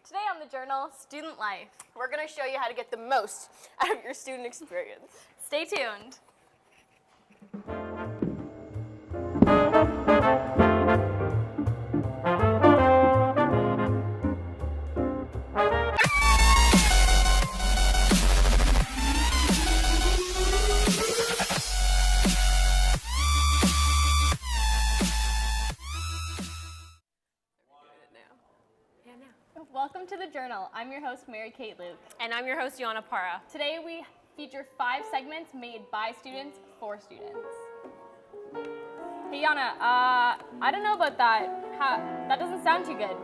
Today on the journal, Student Life. We're going to show you how to get the most out of your student experience. Stay tuned. Welcome to the journal. I'm your host, Mary Kate Luke. And I'm your host, Yana Para. Today we feature 5 segments made by students for students. Hey Yana, I don't know about that. That doesn't sound too good.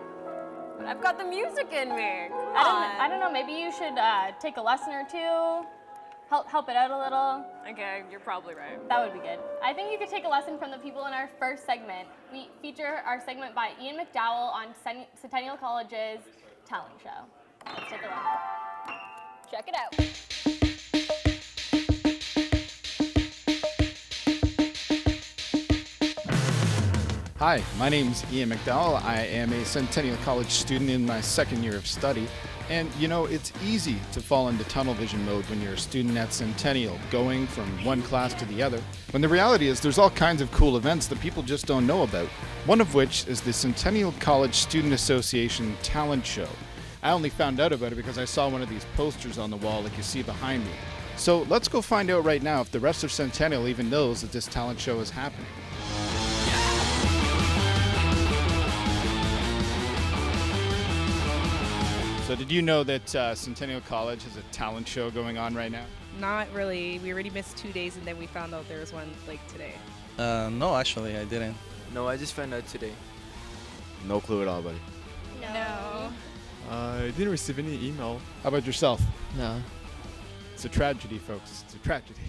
But I've got the music in me. I don't know, maybe you should take a lesson or two, help it out a little. Okay, you're probably right. That would be good. I think you could take a lesson from the people in our first segment. We feature our segment by Ian McDowell on Centennial College's talent show. Let's take a look. Check it out. Hi, my name's Ian McDowell. I am a Centennial College student in my second year of study. And you know, it's easy to fall into tunnel vision mode when you're a student at Centennial, going from one class to the other, when the reality is there's all kinds of cool events that people just don't know about. One of which is the Centennial College Student Association Talent Show. I only found out about it because I saw one of these posters on the wall like you see behind me. So let's go find out right now if the rest of Centennial even knows that this talent show is happening. So did you know that Centennial College has a talent show going on right now? Not really. We already missed 2 days and then we found out there was one like today. No, actually, I didn't. No, I just found out today. No clue at all, buddy. No. I didn't receive any email. How about yourself? No. It's a tragedy, folks. It's a tragedy.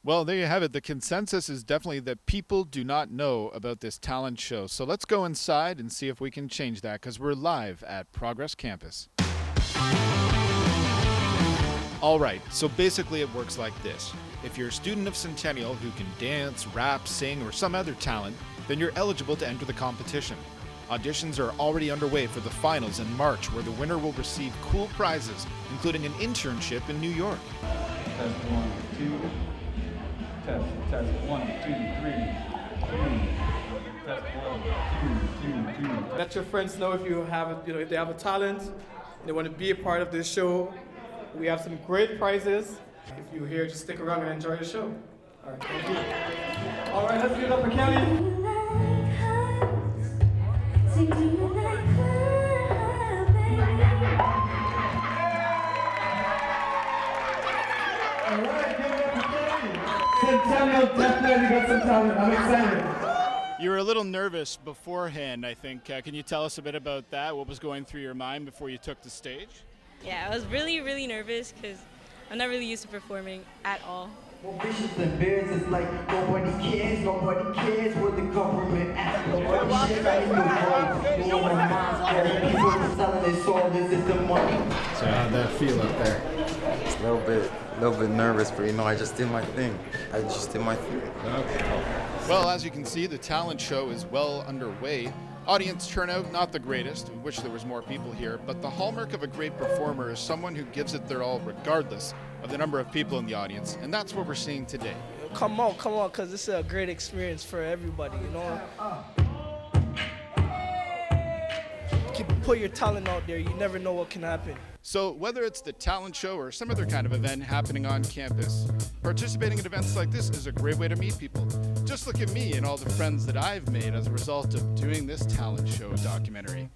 Well, there you have it. The consensus is definitely that people do not know about this talent show. So let's go inside and see if we can change that, because we're live at Progress Campus. All right, so basically it works like this. If you're a student of Centennial who can dance, rap, sing, or some other talent, then you're eligible to enter the competition. Auditions are already underway for the finals in March, where the winner will receive cool prizes, including an internship in New York. Test 1, 2. Test 1, 2, 3. Test 1, 2, 2. Let your friends know if you have, if they have a talent, they want to be a part of this show. We have some great prizes. If you're here, just stick around and enjoy the show. All right, thank you. All right, let's give it up for Kelly. All right, give it up for Kelly. Centennial definitely got some talent. I'm excited. You were a little nervous beforehand, I think. Can you tell us a bit about that? What was going through your mind before you took the stage? Yeah, I was really, really nervous because I'm not really used to performing at all. Well, bishops and bears, it's like nobody cares what the government asks. Nobody shares any new no one minds. People are selling their soul, this is the money. So how'd that feel up there? Just a little bit nervous, but I just did my thing. Okay. Well, as you can see, the talent show is well underway. Audience turnout, not the greatest. We wish there was more people here, but the hallmark of a great performer is someone who gives it their all regardless of the number of people in the audience, and that's what we're seeing today. Come on, because this is a great experience for everybody, Put your talent out there. You never know what can happen. So whether it's the talent show or some other kind of event happening on campus, participating in events like this is a great way to meet people. Just look at me and all the friends that I've made as a result of doing this talent show documentary.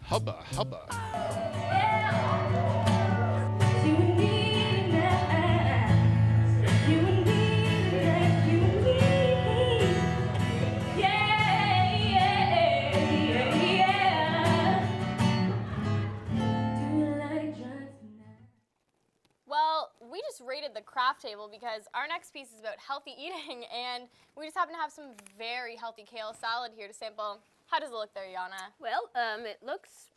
Hubba, hubba. We just rated the craft table because our next piece is about healthy eating, and we just happen to have some very healthy kale salad here to sample. How does it look there, Yana? Well, it looks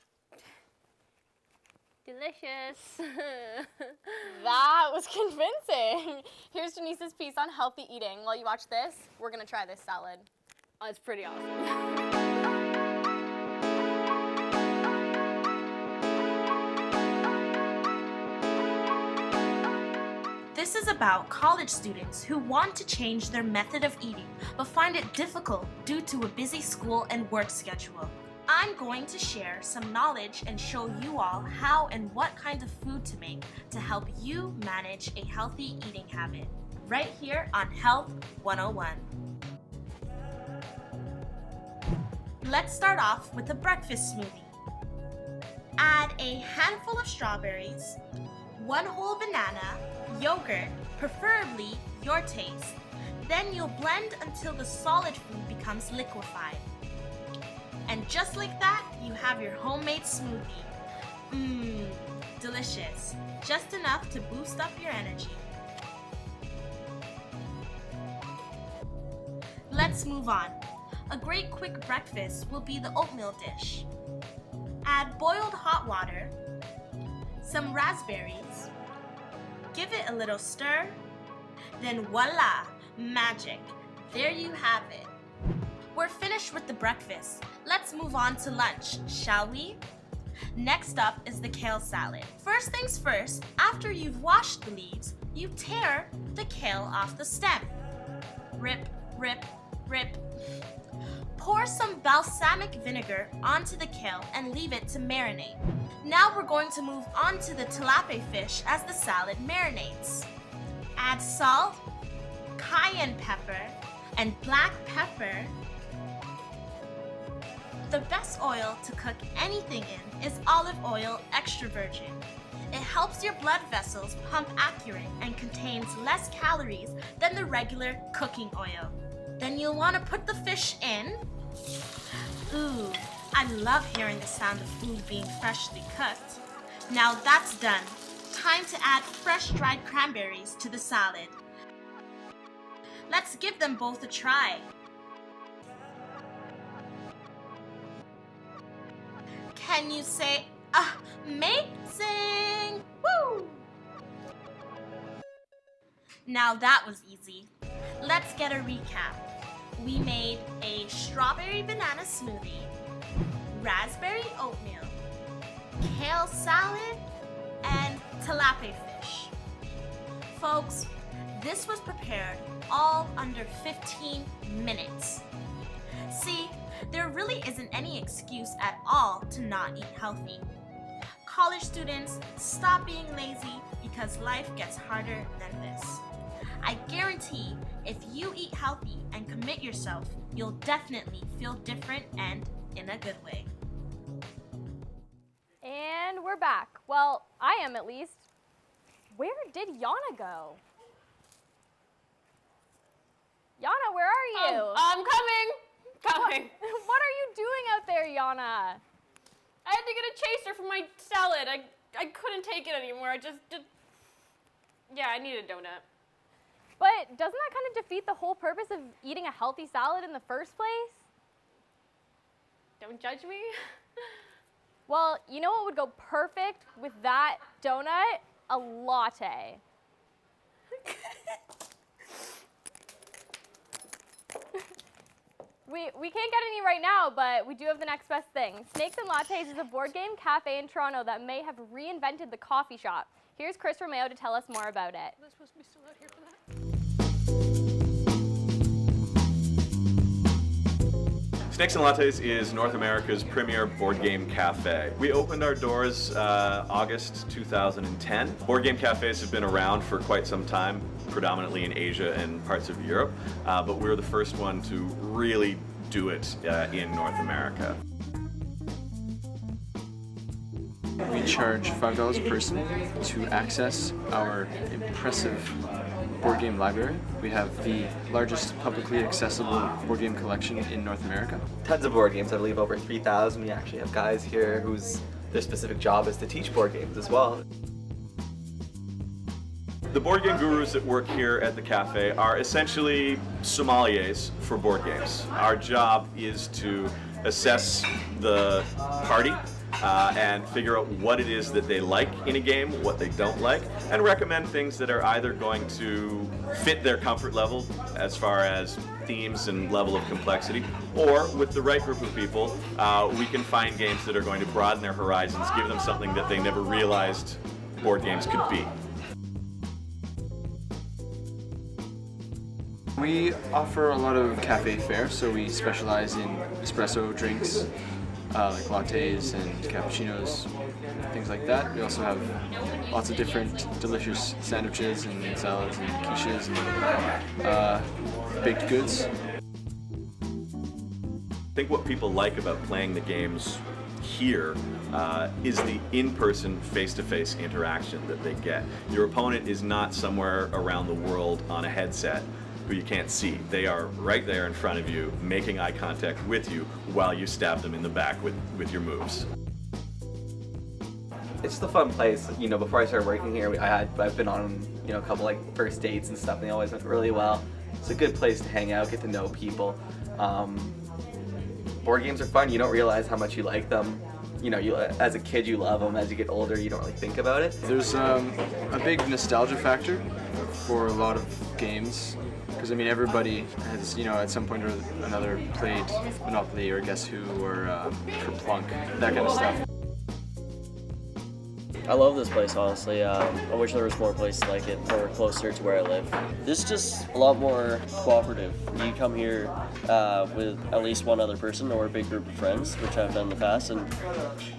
delicious. That was convincing. Here's Denise's piece on healthy eating. While you watch this, we're gonna try this salad. Oh, it's pretty awesome. This is about college students who want to change their method of eating but find it difficult due to a busy school and work schedule. I'm going to share some knowledge and show you all how and what kind of food to make to help you manage a healthy eating habit, right here on Health 101. Let's start off with a breakfast smoothie. Add a handful of strawberries, 1 whole banana, yogurt, preferably your taste. Then you'll blend until the solid food becomes liquefied. And just like that, you have your homemade smoothie. Mmm, delicious. Just enough to boost up your energy. Let's move on. A great quick breakfast will be the oatmeal dish. Add boiled hot water, some raspberries, give it a little stir, then voila, magic. There you have it. We're finished with the breakfast. Let's move on to lunch, shall we? Next up is the kale salad. First things first, after you've washed the leaves, you tear the kale off the stem. Rip, rip, rip. Pour some balsamic vinegar onto the kale and leave it to marinate. Now we're going to move on to the tilapia fish as the salad marinates. Add salt, cayenne pepper, and black pepper. The best oil to cook anything in is olive oil extra virgin. It helps your blood vessels pump accurate and contains less calories than the regular cooking oil. Then you'll want to put the fish in. Ooh, I love hearing the sound of food being freshly cooked. Now that's done. Time to add fresh dried cranberries to the salad. Let's give them both a try. Can you say amazing? Woo! Now that was easy. Let's get a recap. We made a strawberry banana smoothie, raspberry oatmeal, kale salad, and tilapia fish. Folks, this was prepared all under 15 minutes. See, there really isn't any excuse at all to not eat healthy. College students, stop being lazy because life gets harder than this. I guarantee if you eat healthy and commit yourself, you'll definitely feel different and in a good way. And we're back. Well, I am at least. Where did Yana go? Yana, where are you? I'm coming. Coming. What are you doing out there, Yana? I had to get a chaser for my salad. I couldn't take it anymore. Yeah, I need a donut. But doesn't that kind of defeat the whole purpose of eating a healthy salad in the first place? Don't judge me. Well, you know what would go perfect with that donut? A latte. We can't get any right now, but we do have the next best thing. Snakes and Lattes is a board game cafe in Toronto that may have reinvented the coffee shop. Here's Chris Romeo to tell us more about it. Am I supposed to be still out here for that? Snakes and Lattes is North America's premier board game cafe. We opened our doors August 2010. Board game cafes have been around for quite some time, predominantly in Asia and parts of Europe, but we're the first one to really do it in North America. We charge $5 per person to access our impressive board game library. We have the largest publicly accessible board game collection in North America. Tons of board games, I believe over 3,000. We actually have guys here whose their specific job is to teach board games as well. The board game gurus that work here at the cafe are essentially sommeliers for board games. Our job is to assess the party and figure out what it is that they like in a game, what they don't like, and recommend things that are either going to fit their comfort level as far as themes and level of complexity, or with the right group of people, we can find games that are going to broaden their horizons, give them something that they never realized board games could be. We offer a lot of cafe fare, so we specialize in espresso drinks, like lattes and cappuccinos, things like that. We also have lots of different delicious sandwiches and salads and quiches and baked goods. I think what people like about playing the games here is the in-person, face-to-face interaction that they get. Your opponent is not somewhere around the world on a headset who you can't see. They are right there in front of you, making eye contact with you while you stab them in the back with your moves. It's just a fun place. You know, before I started working here, I've been on, you know, a couple like first dates and stuff, and they always went really well. It's a good place to hang out, get to know people. Board games are fun. You don't realize how much you like them. You know, as a kid you love them. As you get older, you don't really think about it. There's a big nostalgia factor for a lot of games. Because I mean, everybody has, you know, at some point or another played Monopoly or Guess Who or Kerplunk, that kind of stuff. I love this place, honestly. I wish there was more places like it or closer to where I live. This is just a lot more cooperative. You come here with at least one other person or a big group of friends, which I've done in the past, and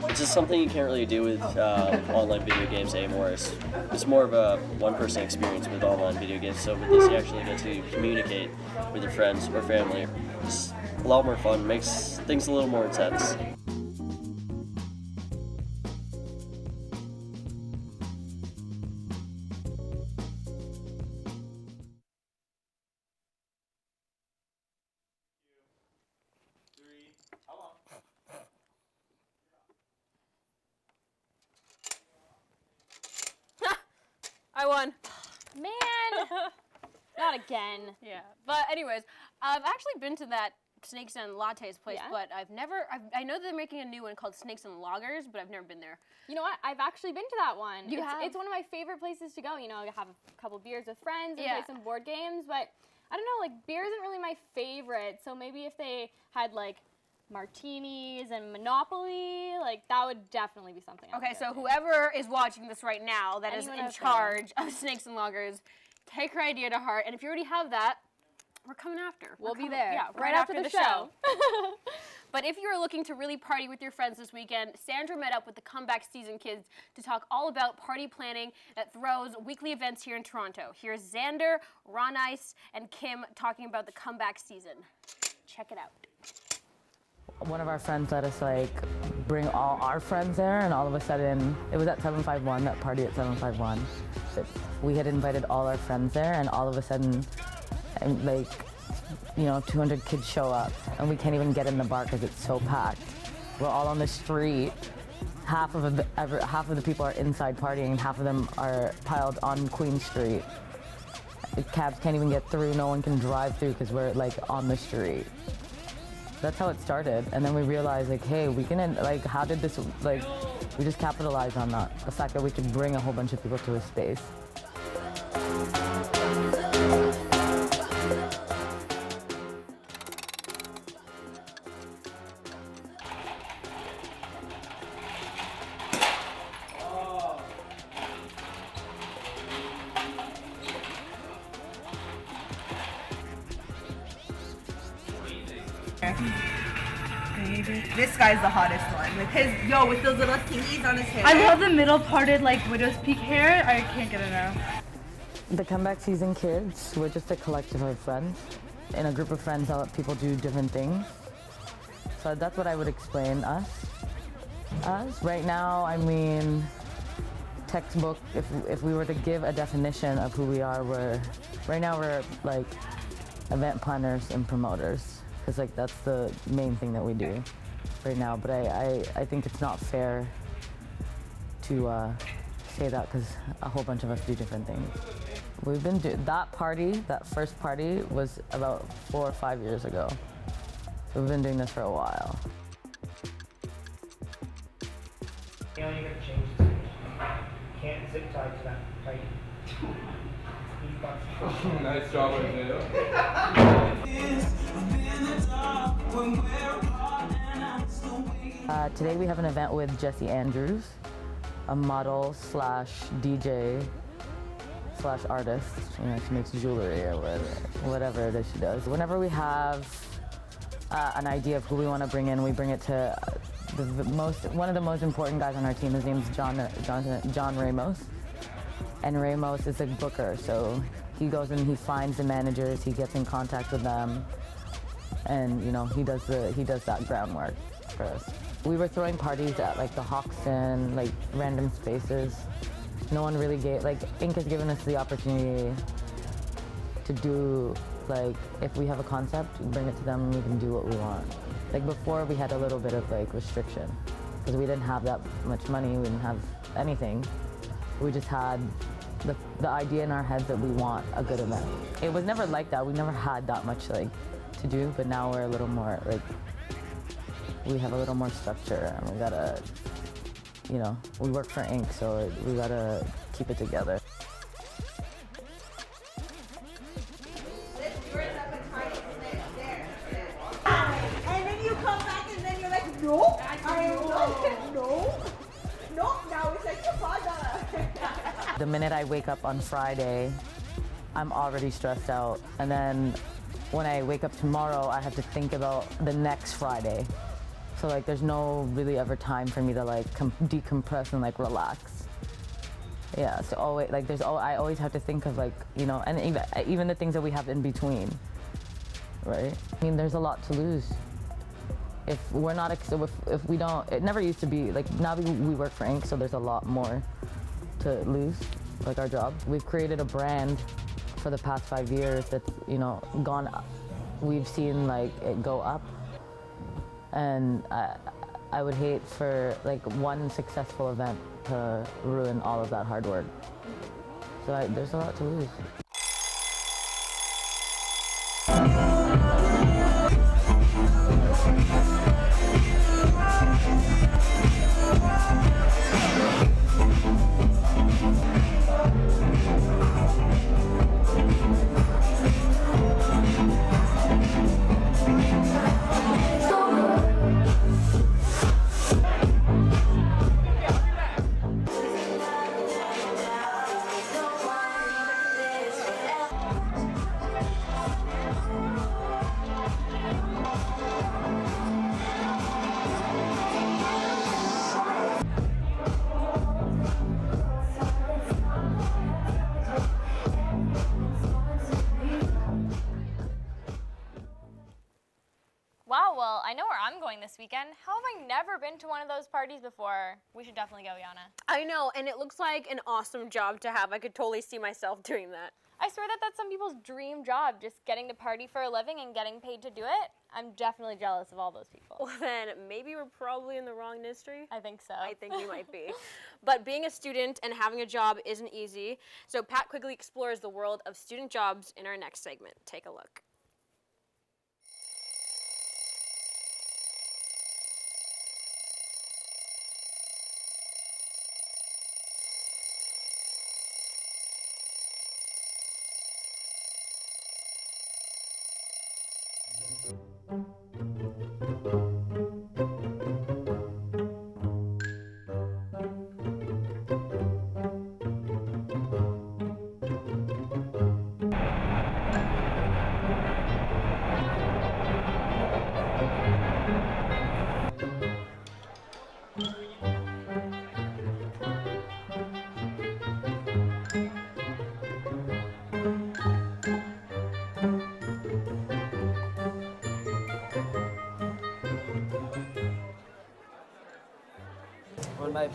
it's just something you can't really do with online video games anymore. It's more of a one-person experience with online video games, so with this you actually get to communicate with your friends or family. It's a lot more fun, makes things a little more intense. I won. Man, not again. Yeah, but anyways, I've actually been to that Snakes and Lattes place, but I know that they're making a new one called Snakes and Loggers, but I've never been there. You know what? I've actually been to that one. You have? It's one of my favorite places to go. You know, have a couple beers with friends and Yeah. play some board games, but I don't know, like beer isn't really my favorite, so maybe if they had like martinis and Monopoly, like that would definitely be something. Okay, so whoever is watching this right now that is Anyone in out there. charge of Snakes and Loggers, take her idea to heart, and if you already have that, we're coming after. We'll We're be coming- there. Yeah, right after the show. But if you are looking to really party with your friends this weekend, Sandra met up with the Comeback Season kids to talk all about party planning at Throw's weekly events here in Toronto. Here's Xander, Ron Ice, and Kim talking about the Comeback Season. Check it out. One of our friends let us like bring all our friends there, and all of a sudden it was at 751, that party at 751. We had invited all our friends there, and all of a sudden, like, you know, 200 kids show up, and we can't even get in the bar because it's so packed. We're all on the street. Half of the people are inside partying, and half of them are piled on Queen Street. Cabs can't even get through. No one can drive through because we're like on the street. That's how it started, and then we realized, like, hey, we can, like, how did this, like, we just capitalized on that, the fact that we could bring a whole bunch of people to a space. This guy's the hottest one with his with those little thingies on his hair. I love the middle parted like widow's peak hair. I can't get enough. The Comeback Season kids, we're just a collective of friends. In a group of friends, people do different things. So that's what I would explain us. Right now, I mean, textbook, if we were to give a definition of who we are, right now we're like event planners and promoters. Because like that's the main thing that we do right now. But I think it's not fair to say that because a whole bunch of us do different things. We've been that first party was about 4 or 5 years ago. So we've been doing this for a while. You know, you gotta change this. Can't zip tie to that tight. Nice job, Isaiah. Today we have an event with Jessie Andrews, a model / DJ slash artist. You know, she makes jewelry or whatever it is she does. Whenever we have an idea of who we want to bring in, we bring it to one of the most important guys on our team. His name's John Ramos, and Ramos is a booker. So he goes and he finds the managers, he gets in contact with them, and you know he does that groundwork for us. We were throwing parties at like the Hoxton, like random spaces. No one really gave, like Inc. has given us the opportunity to do, like if we have a concept, we bring it to them and we can do what we want. Like before we had a little bit of like restriction because we didn't have that much money, we didn't have anything. We just had the idea in our heads that we want a good event. It was never like that. We never had that much like to do, but now we're a little more like, we have a little more structure and we gotta, you know, we work for Inc., so we gotta keep it together. And then you come back and then you're like, no, I am not, no, now it's like $5. The minute I wake up on Friday, I'm already stressed out. And then when I wake up tomorrow, I have to think about the next Friday. So like there's no really ever time for me to like decompress and like relax. Yeah, so always like I always have to think of like, you know, and even the things that we have in between, right? I mean, there's a lot to lose. If we're not, if we don't, it never used to be, like now we work for Inc., so there's a lot more to lose, like our job. We've created a brand for the past 5 years that's, you know, gone up. We've seen like it go up. And I would hate for like one successful event to ruin all of that hard work. So there's a lot to lose. Wow, well, I know where I'm going this weekend. How have I never been to one of those parties before? We should definitely go, Yana. I know, and it looks like an awesome job to have. I could totally see myself doing that. I swear that that's some people's dream job, just getting to party for a living and getting paid to do it. I'm definitely jealous of all those people. Well, then maybe we're probably in the wrong industry. I think so. I think we might be. But being a student and having a job isn't easy, so Pat quickly explores the world of student jobs in our next segment. Take a look.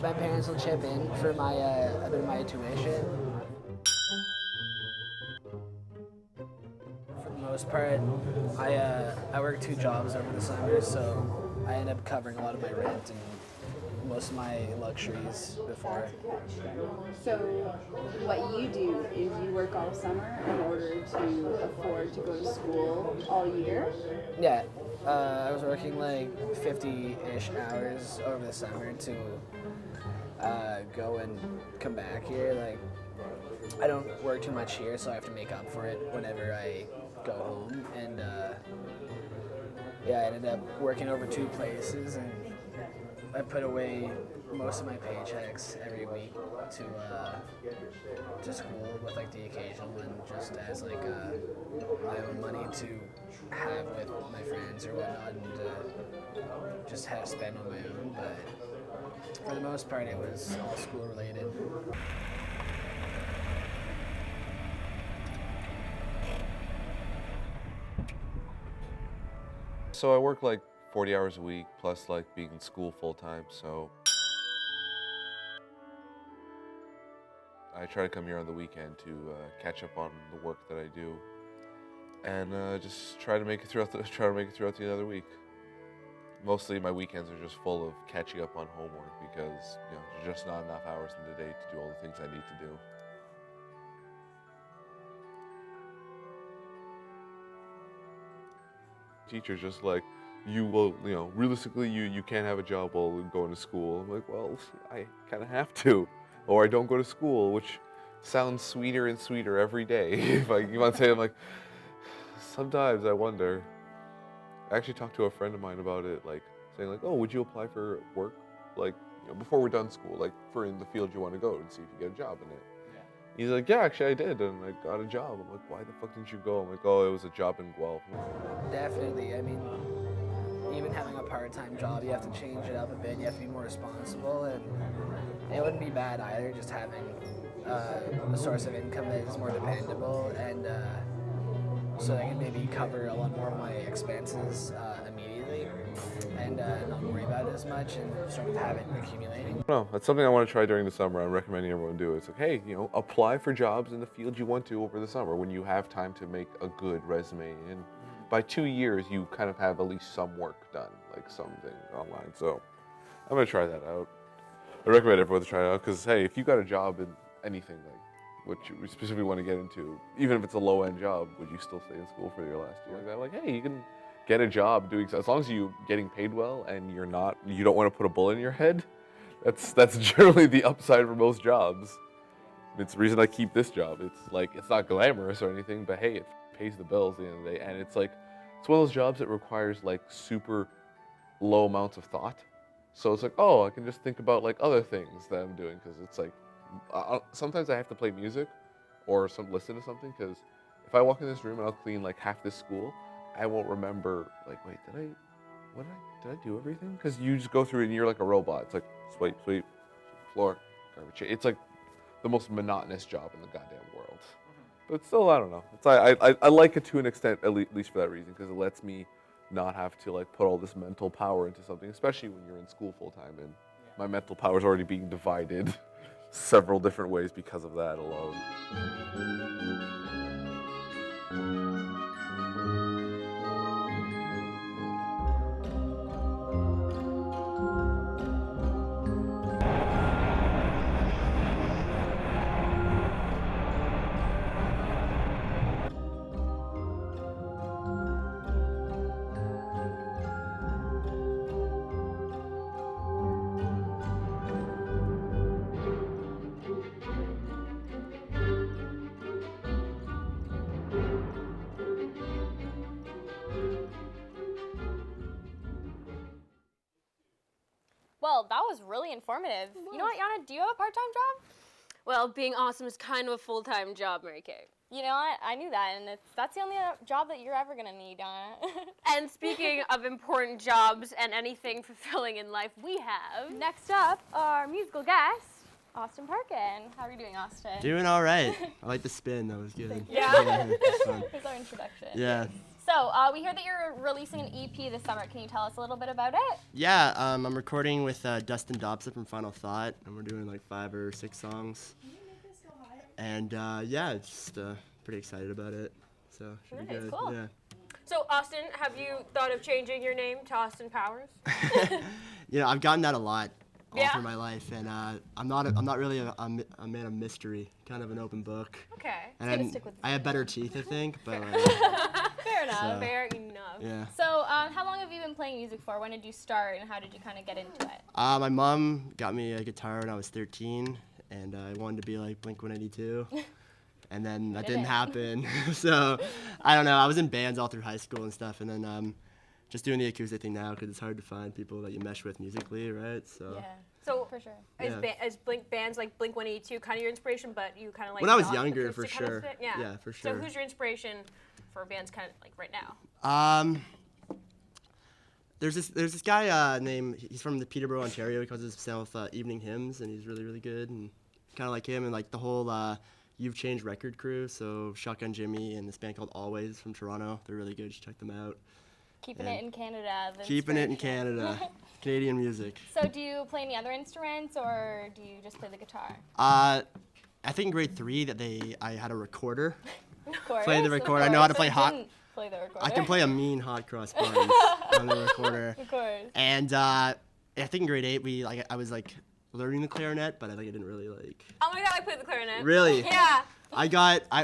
My parents will chip in for a bit of my tuition. For the most part, I work 2 jobs over the summer, so I end up covering a lot of my rent and most of my luxuries before. So what you do is you work all summer in order to afford to go to school all year? Yeah, I was working like 50-ish hours over the summer to go and come back here. Like, I don't work too much here, so I have to make up for it whenever I go home. And yeah, I ended up working over 2 places, and I put away most of my paychecks every week to school with like the occasional one, just as like my own money to have with my friends or whatnot, and just have spent on my own. But for the most part, it was all school related. So I work like 40 hours a week, plus like being in school full time, so I try to come here on the weekend to catch up on the work that I do, and just try to make it throughout the other week. Mostly my weekends are just full of catching up on homework because there's just not enough hours in the day to do all the things I need to do. Teachers just like, you will, realistically, you can't have a job while going to school. I'm like, well, I kind of have to, or I don't go to school, which sounds sweeter and sweeter every day. If I keep on saying, I'm like, sometimes I wonder. I actually talked to a friend of mine about it, like saying like, oh, would you apply for work, like before we're done school, like for in the field you want to go and see if you get a job in it. He's like, yeah, actually I did, and I got a job. I'm like, why the fuck didn't you go? I'm like, oh, it was a job in Guelph. Definitely. I mean, even having a part-time job, you have to change it up a bit. You have to be more responsible, and it wouldn't be bad either, just having a source of income that is more dependable, and so I can maybe cover a lot more of my expenses immediately, and not worry about it as much, and sort of have it accumulating. No, that's something I want to try during the summer. I'm recommending everyone do it. It's like, hey, apply for jobs in the field you want to over the summer when you have time to make a good resume. And by 2 years, you kind of have at least some work done, like something online. So I'm going to try that out. I recommend everyone to try it out because, hey, if you got a job in anything, like what you specifically want to get into, even if it's a low-end job, would you still stay in school for your last year? Like that? Like, hey, you can get a job doing so, as long as you're getting paid well and you don't want to put a bullet in your head. That's generally the upside for most jobs. It's the reason I keep this job. It's like, it's not glamorous or anything, but hey, it pays the bills at the end of the day. And it's like, it's one of those jobs that requires like super low amounts of thought. So it's like, oh, I can just think about like other things that I'm doing, because it's like, sometimes I have to play music or listen to something, because if I walk in this room and I'll clean like half this school, I won't remember like, wait, did I do everything? Because you just go through it and you're like a robot. It's like sweep, floor, garbage. It's like the most monotonous job in the goddamn world. But still, I don't know. I like it to an extent, at least for that reason, because it lets me not have to like put all this mental power into something, especially when you're in school full time, and my mental power is already being divided several different ways because of that alone. Well, that was really informative. You know what, Yana? Do you have a part-time job? Well, being awesome is kind of a full-time job, Mary Kay. You know what? I knew that, and that's the only job that you're ever gonna need, Yana. And speaking of important jobs and anything fulfilling in life, we have next up our musical guest, Austin Parkin. How are you doing, Austin? Doing all right. I like the spin. That was good. Yeah. It's fun. Here's our introduction. Yeah. So we hear that you're releasing an EP this summer. Can you tell us a little bit about it? Yeah, I'm recording with Dustin Dobson from Final Thought, and we're doing like 5 or 6 songs. And yeah, just pretty excited about it. So should be good. Cool. Yeah. So Austin, have you thought of changing your name to Austin Powers? I've gotten that a lot all Yeah? through my life, and I'm not really a man of mystery, kind of an open book. Okay. And I have better teeth, I think, but Fair enough. So, Fair enough. yeah. So how long have you been playing music for? When did you start, and how did you kind of get into it? my mom got me a guitar when I was 13, and I wanted to be like Blink-182. And then that didn't happen. So I don't know. I was in bands all through high school and stuff, and then just doing the acoustic thing now because it's hard to find people that you mesh with musically, right? So. Yeah. So for sure. Is bands like Blink 182 kind of your inspiration, but you kind of like when I was the younger, for acoustic kind of sure. fit? Yeah. Yeah, for sure. So who's your inspiration for bands kind of like right now? There's this guy he's from the Peterborough, Ontario. He calls himself Evening Hymns, and he's really, really good, and kind of like him, and like the whole You've Changed record crew. So Shotgun Jimmy and this band called Always from Toronto. They're really good. You should check them out. Keeping it in Canada. the Keeping it in inspiration. Canada. Canadian music. So do you play any other instruments, or do you just play the guitar? I think in grade 3 I had a recorder. Of course, Play the of recorder. I know how to course. play I hot. didn't play the recorder. I can play a mean hot cross buns on the recorder. Of course. And I think in grade 8 I was like learning the clarinet, but I think I didn't really like. Oh my god, I played the clarinet. Really? Yeah.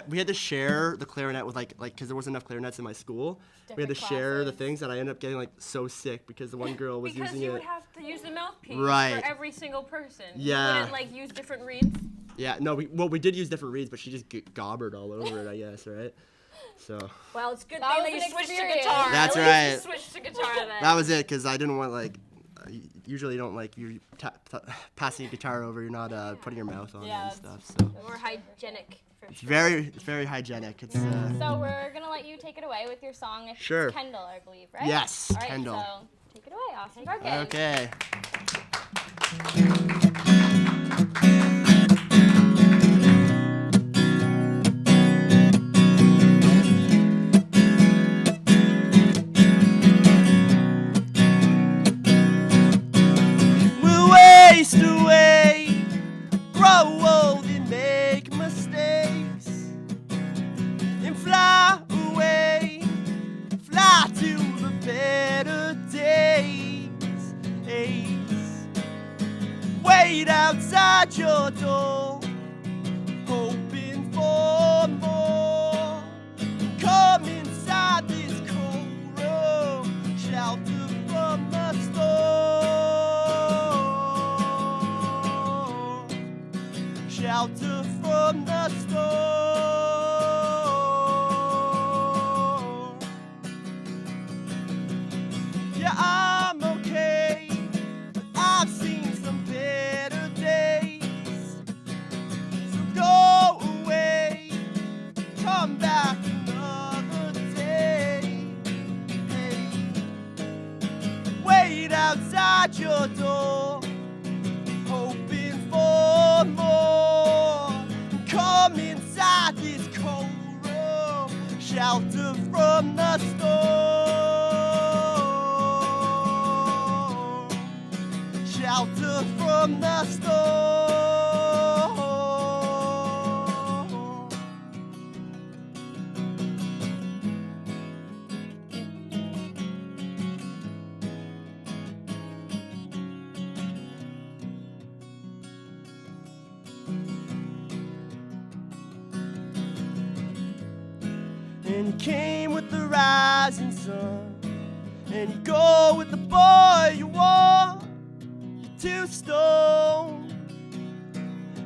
We had to share the clarinet with like because there wasn't enough clarinets in my school. We had to share the things, and I ended up getting like so sick because the one girl was because using you it. would have to use the mouthpiece Right. for every single person. Yeah. You wouldn't like use different reeds. Yeah, no, we did use different reeds, but she just gobbered all over it, I guess, right? So. Well, it's a good That thing was that you an switched to experience. guitar. That's At right. least you switched to guitar then. That was it, because I didn't want usually don't like you passing a guitar over. You're not putting your mouth on it and stuff. So. More hygienic. It's very hygienic. It's. So we're gonna let you take it away with your song. It's Sure. Kendall, I believe, right? Yes, All right, Kendall. So take it away, Austin Parkin. Okay. We'll waste away, grow old and make mistakes, and fly away, fly to the better days. Wait outside your door, hoping for more. Come inside this cold room, shelter from the storm. Shelter from the storm. Yeah, I'm okay, but I've seen some better days. So go away, come back another day. Hey, wait outside your door, hoping for more. Come inside this cold room, shelter from the storm. Shelter from the storm. And you came with the rising sun, and you go with the boy you want. You're 2 stone,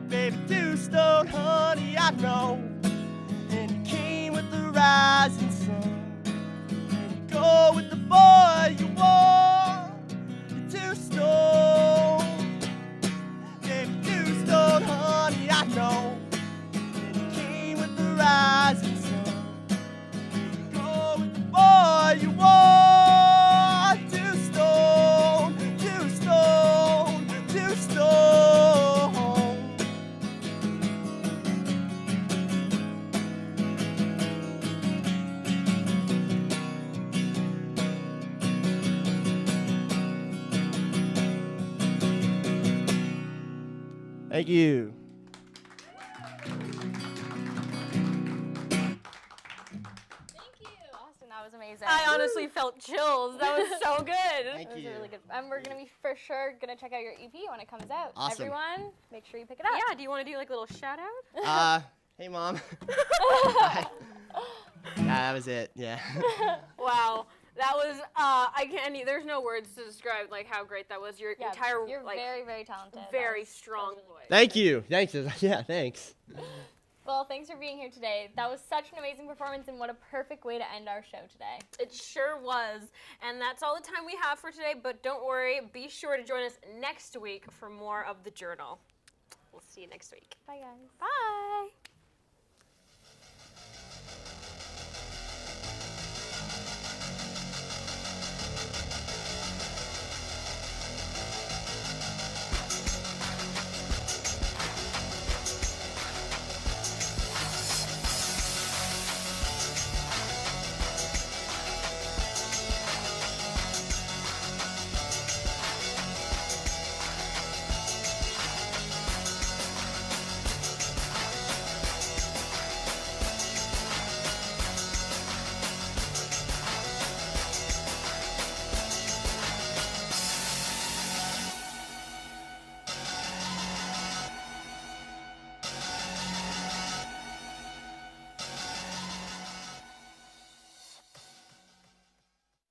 baby, 2 stone, honey, I know. And you came with the rising sun, and you go with the boy you want. You're 2 stone, baby, 2 stone, honey, I know. And you came with the rising sun. Boy, you want 2 stone, 2 stone, 2 stone. Thank you. Austin, that was amazing. I honestly felt chills. That was so good. That was really good. And we're gonna be for sure gonna check out your EP when it comes out. Awesome. Everyone, make sure you pick it up. Yeah, do you want to do like a little shout out? Hey, Mom. Bye. Yeah, that was it. Yeah. Wow. That was I can't. There's no words to describe like how great that was. Your entire You're like very, very talented. very strong voice. Thank you. Thanks. Yeah, thanks. Well, thanks for being here today. That was such an amazing performance, and what a perfect way to end our show today. It sure was. And that's all the time we have for today, but don't worry, be sure to join us next week for more of The Journal. We'll see you next week. Bye, guys. Bye.